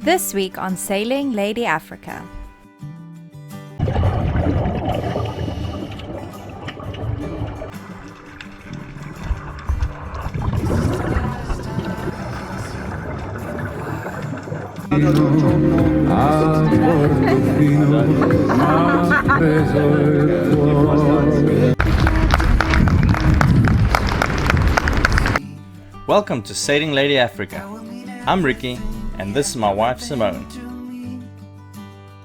This week on Sailing Lady Africa. Welcome to Sailing Lady Africa. I'm Ricky, and this is my wife Simone.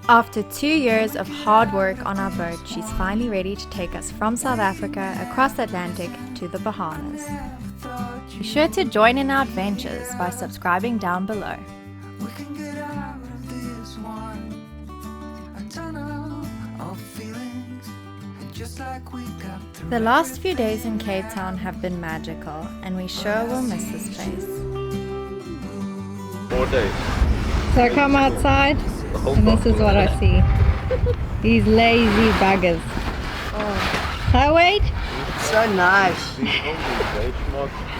After 2 years of hard work on our boat, she's finally ready to take us from South Africa across the Atlantic to the Bahamas. Be sure to join in our adventures by subscribing down below. The last few days in Cape Town have been magical, and we sure will miss this place. 4 days. So I come outside and this is what I see. These lazy buggers. Hi, Wade? So nice.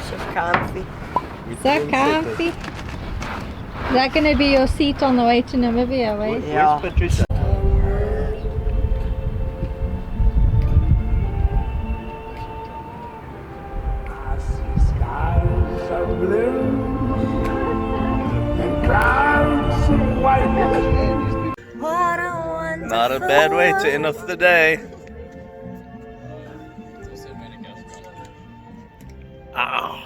So comfy. So comfy. Is that going to be your seat on the way to Namibia, Wade? Yeah. Where's Patricia? Not a bad way to end off the day. Oh.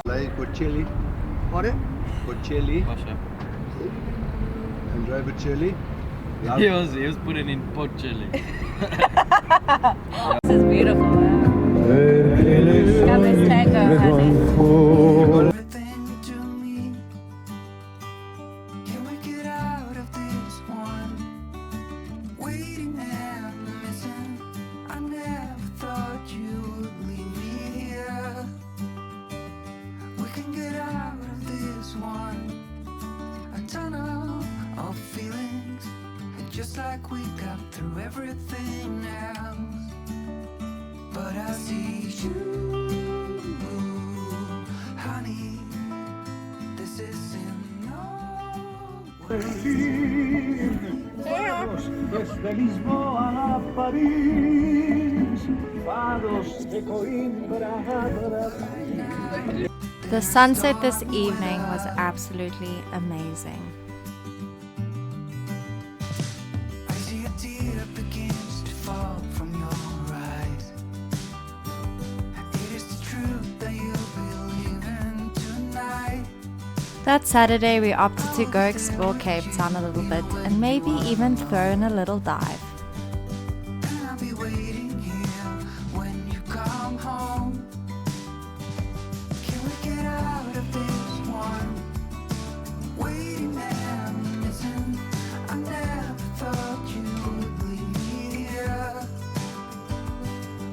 Like Bocelli. What it? Bocelli. Andrea Bocelli. He was putting in pot chili. This is beautiful. Got this tango, honey. Just like we got through everything else, but I see you, honey. This isn't over. Desde Lisboa a París, fados de Coimbra a Brasil. The sunset this evening was absolutely amazing. That Saturday we opted to go explore Cape Town a little bit and maybe even throw in a little dive. I'll be waiting here when you come home. Can we get out of this one? Waiting and missing. I never thought you would leave me here.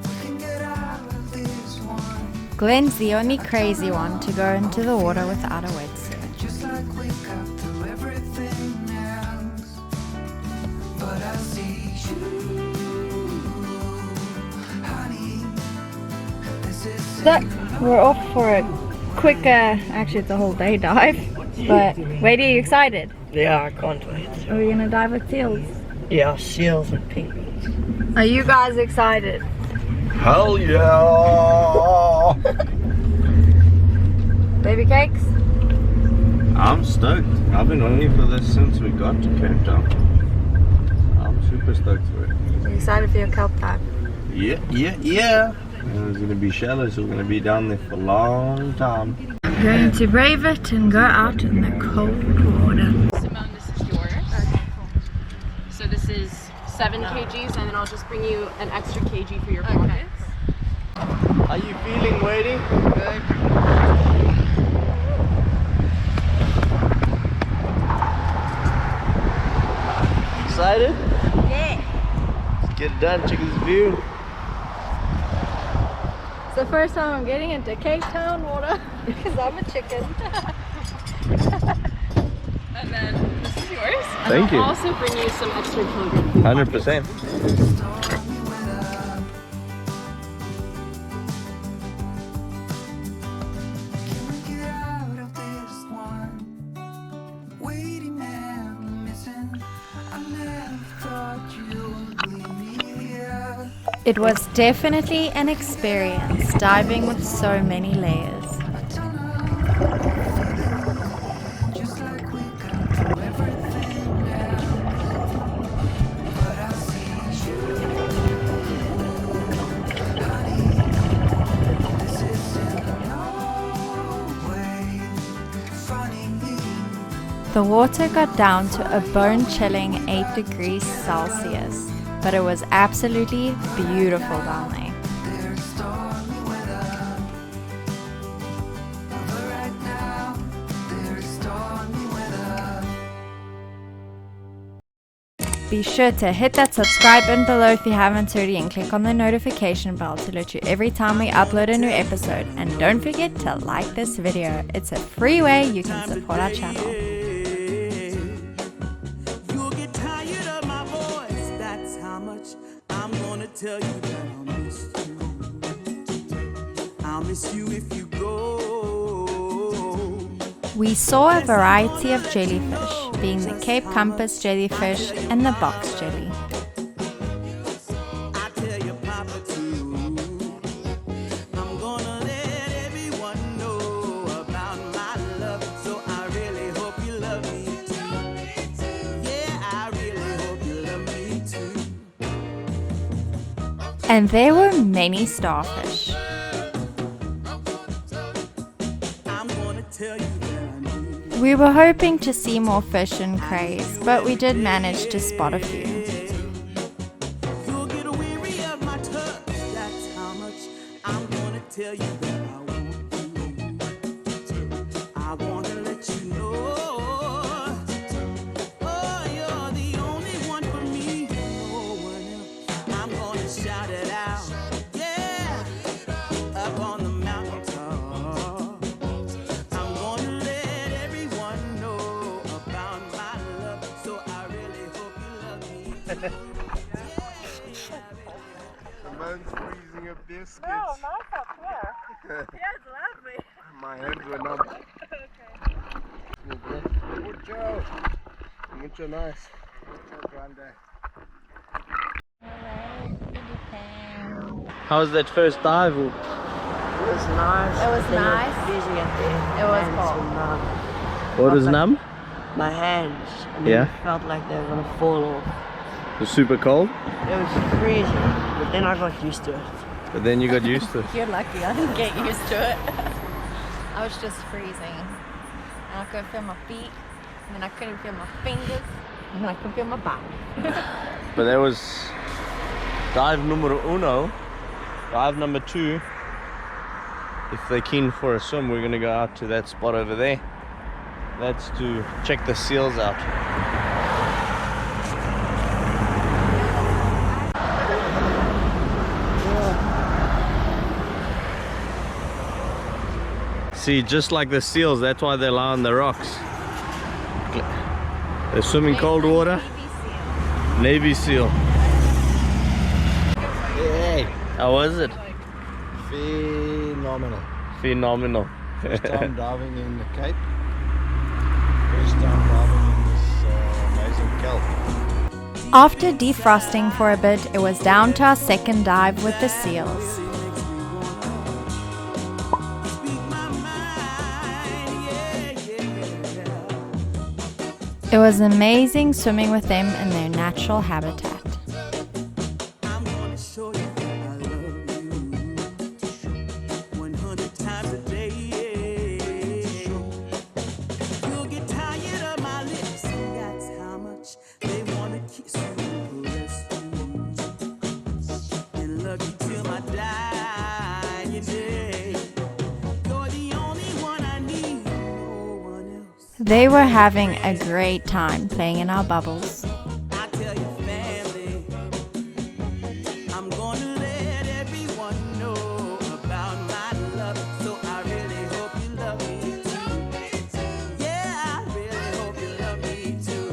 We can get out of this one. Glen's the only crazy one to go into the water without a wetsuit. Just like we got through everything else, but I see you, honey. This is So we're off for a quick, actually it's a whole day dive. But Wade, are you excited? Yeah, I can't wait. Are we going to dive with seals? Yeah, seals and penguins. Are you guys excited? Hell yeah! Baby cakes? I'm stoked. I've been waiting for this since we got to Cape Town. I'm super stoked for it. Are you excited for your kelp dive? Yeah. And it's gonna be shallow, so we're gonna be down there for a long time. Going to brave it and go out in the cold water. Simone, this is yours. Okay, cool. So this is 7 kgs, and then I'll just bring you an extra kg for your pockets. How you feeling, Wadey? Good. Excited? Yeah. Let's get it done, check this view. It's the first time I'm getting into Cape Town water because I'm a chicken. And then this is yours. yours. Thank And you. I'll also bring you some extra kilograms. 100%. Get out of this one. Waiting and missing. I never thought you would leave me here. It was definitely an experience diving with so many layers. Just like we got through everything else. But I see you, honey. This isn't no way funny. The water got down to a bone-chilling 8 degrees Celsius, but it was absolutely beautiful down there. There's stormy weather. But right now, there's stormy weather. Be sure to hit that subscribe button below if you haven't already and click on the notification bell to alert you every time we upload a new episode. And don't forget to like this video. It's a free way you can support our channel. You'll get tired of my voice. That's how much I'm gonna tell you that I'll miss you. I'll miss you if you go. We saw a variety of jellyfish, being the Cape Compass jellyfish and the box jelly. I tell your papa too. I'm gonna let everyone know about my love. So I really hope you love me too. Yeah, I really hope you love me too. And there were many starfish. I'm gonna tell you that I need. We were hoping to see more fish and crays, but we did manage to spot a few. You'll get weary of my touch. That's how much I'm gonna tell you that I want you. I wanna let you know. Oh, you're the only one for me. No one else. I'm gonna shout it out. Yeah, up on the mountaintop. I'm gonna let everyone know about my love. So I really hope you love me. The man's freezing up there, skids. No, nice up here. Yeah, it's lovely. My hands were numb. Okay. Mucho. Mucho nice. Mucho grande. How was that first dive? It was nice. It was Then nice. Freezing at the end. It was Hands cold. were numb. What was numb? My hands. I mean, Yeah. it felt like they were gonna fall off. It was super cold, It was freezing, but then I got used to it. but then you got used to it. You're lucky I didn't get used to it. I was just freezing. And I couldn't feel my feet, and then I couldn't feel my fingers, and then I couldn't feel my back. But that was dive numero uno. Dive number 2. If they're keen for a swim, we're gonna go out to that spot over there. That's to check the seals out. See, just like the seals, that's why they lie on the rocks. They swim in cold water. Navy seal. Hey, How was it? phenomenal. Phenomenal. First time diving in the Cape. First time diving in this amazing kelp. After defrosting for a bit, it was down to our second dive with the seals. It was amazing swimming with them in their natural habitat. I'm gonna show you that I love you 100 times a day. You'll get tired of my lips, and that's how much they wanna kiss you and caress you. And love you till my dying day. You're the only one I need, no one else. They were having a great time playing in our bubbles. I tell your family, I'm gonna let everyone know about my love. So I really hope you love me too. Yeah, I really hope you love me too.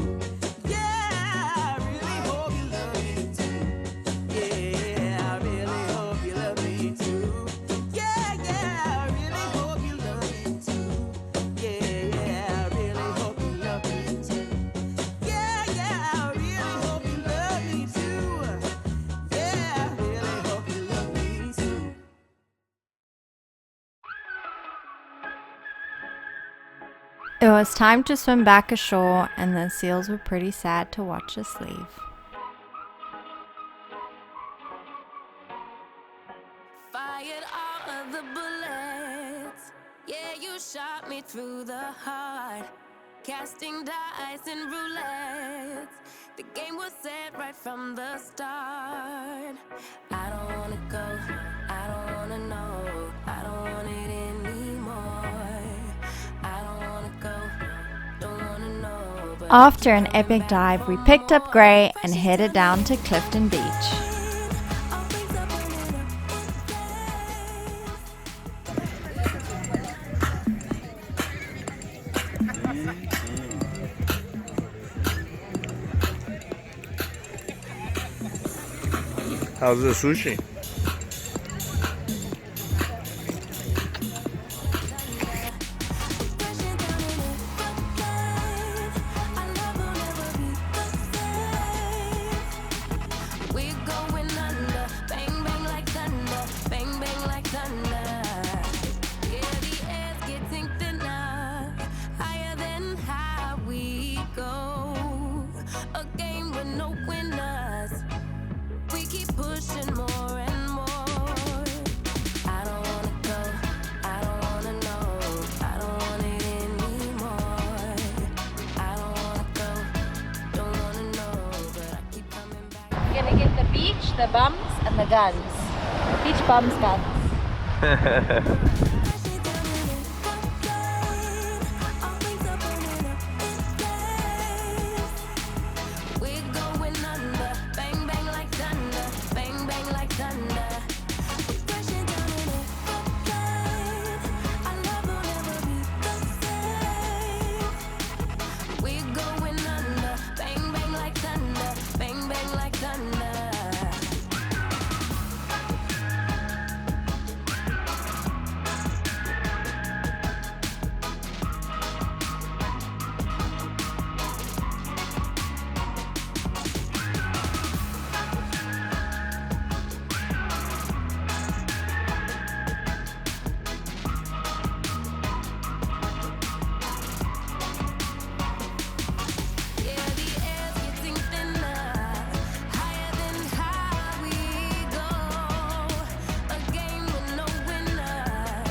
was time to swim back ashore, and the seals were pretty sad to watch us leave. Fired all of the bullets. Yeah, you shot me through the heart. Casting dice and roulette. The game was set right from the start. I don't wanna go, I don't wanna know, I don't want it anymore. I don't wanna go, don't wanna know. But After an epic dive, we picked up Gray and headed down to Clifton Beach. How's the sushi? we're going under. Bang, bang like thunder. Bang, bang like thunder. Yeah, the air's getting thinner. Higher than high we go. A game with no winners. We keep pushing more and more. I don't wanna go, I don't wanna know, I don't want it anymore. I don't wanna go, don't wanna know, but I keep coming back. We're gonna get the beach, the bums, and the guns. Beach, bums, guns. We're going under. Bang, bang like thunder. Bang, bang like thunder. We're crashing down in it. Our love will never be the same. We're going under. Bang, bang like thunder. Bang, bang like thunder. Yeah, the air's getting thinner. Higher than high we go. A game with no winners.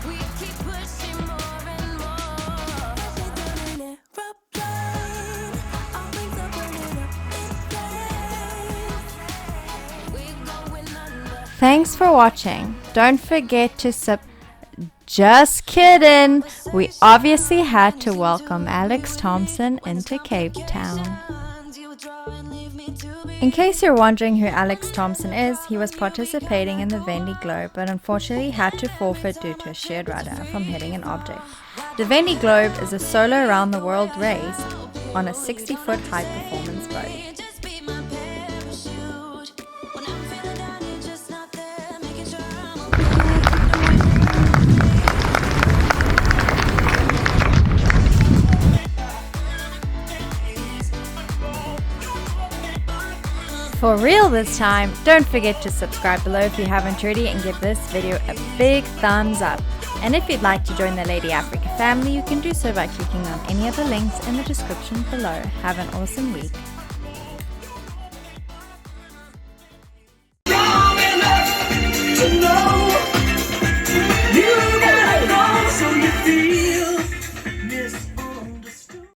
We keep pushing more and more. Crashing down in an aeroplane. Our wings are burning up in flames. We're going under. Thanks for watching. Don't forget to Just kidding! We obviously had to welcome Alex Thomson into Cape Town. In case you're wondering who Alex Thomson is, he was participating in the Vendée Globe but unfortunately had to forfeit due to a sheared rudder from hitting an object. The Vendée Globe is a solo around the world race on a 60-foot high performance boat. Just be my parachute. When I'm feeling down, you're just not there, making sure I'm okay. For real this time, don't forget to subscribe below if you haven't already and give this video a big thumbs up. And if you'd like to join the Lady Africa family, you can do so by clicking on any of the links in the description below. Have an awesome week.